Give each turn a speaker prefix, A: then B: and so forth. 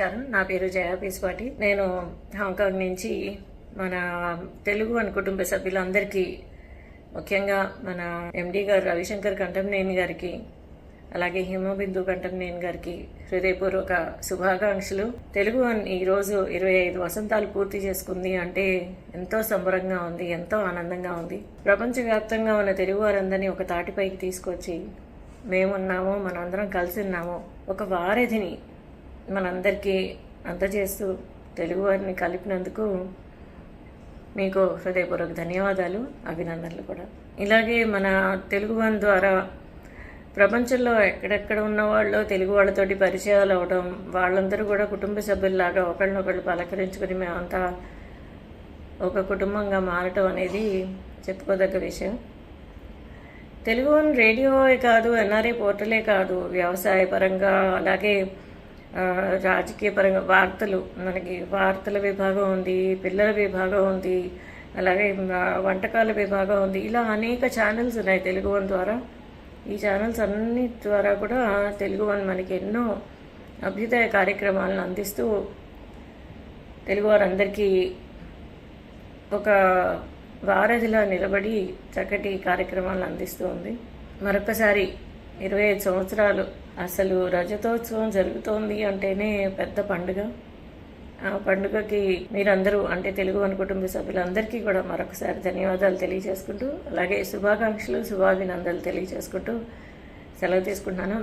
A: నమస్కారం. నా పేరు జయా పీస్పాటి. నేను హాంకాంగ్ నుంచి మన తెలుగు వన్ కుటుంబ సభ్యులందరికీ, ముఖ్యంగా మన ఎండి గారు రవిశంకర్ కంఠంనేని గారికి, అలాగే హిమబిందు కంఠంనేని గారికి హృదయపూర్వక శుభాకాంక్షలు. తెలుగు వన్ ఈరోజు 25 వసంతాలు పూర్తి చేసుకుంది అంటే ఎంతో సంబరంగా ఉంది, ఎంతో ఆనందంగా ఉంది. ప్రపంచవ్యాప్తంగా ఉన్న తెలుగు వారందరినీ ఒక తాటిపైకి తీసుకొచ్చి మేమున్నాము, మనందరం కలిసి ఉన్నాము, ఒక వారధిని మనందరికీ అందజేస్తూ తెలుగు వారిని కలిపినందుకు మీకు హృదయపూర్వక ధన్యవాదాలు, అభినందనలు కూడా. ఇలాగే మన తెలుగు వన్ ద్వారా ప్రపంచంలో ఎక్కడెక్కడ ఉన్న వాళ్ళు తెలుగు వాళ్ళతోటి పరిచయాలు అవడం, వాళ్ళందరూ కూడా కుటుంబ సభ్యుల్లాగా ఒకళ్ళనొకళ్ళు పలకరించుకుని మేమంతా ఒక కుటుంబంగా మారటం అనేది చెప్పుకోదగ్గ విషయం. తెలుగు వన్ రేడియోయే కాదు, ఎన్ఆర్ఐ పోర్టలే కాదు, వ్యవసాయ పరంగా అలాగే రాజకీయ పరంగా వార్తలు, మనకి వార్తల విభాగం ఉంది, పిల్లల విభాగం ఉంది, అలాగే వంటకాల విభాగం ఉంది. ఇలా అనేక ఛానల్స్ ఉన్నాయి తెలుగు వన్ ద్వారా. ఈ ఛానల్స్ అన్ని ద్వారా కూడా తెలుగు వన్ మనకి ఎన్నో అభ్యుదయ కార్యక్రమాలను అందిస్తూ తెలుగు వారందరికీ ఒక వారధిలా నిలబడి చక్కటి కార్యక్రమాలను అందిస్తూ ఉంది. మరొకసారి 25 సంవత్సరాలు, అసలు రజతోత్సవం జరుగుతోంది అంటేనే పెద్ద పండుగ. ఆ పండుగకి మీరందరూ, అంటే తెలుగు వన్ కుటుంబ సభ్యులందరికీ కూడా మరొకసారి ధన్యవాదాలు తెలియజేసుకుంటూ, అలాగే శుభాకాంక్షలు, శుభాభినందనలు తెలియజేసుకుంటూ సెలవు తీసుకుంటున్నాను.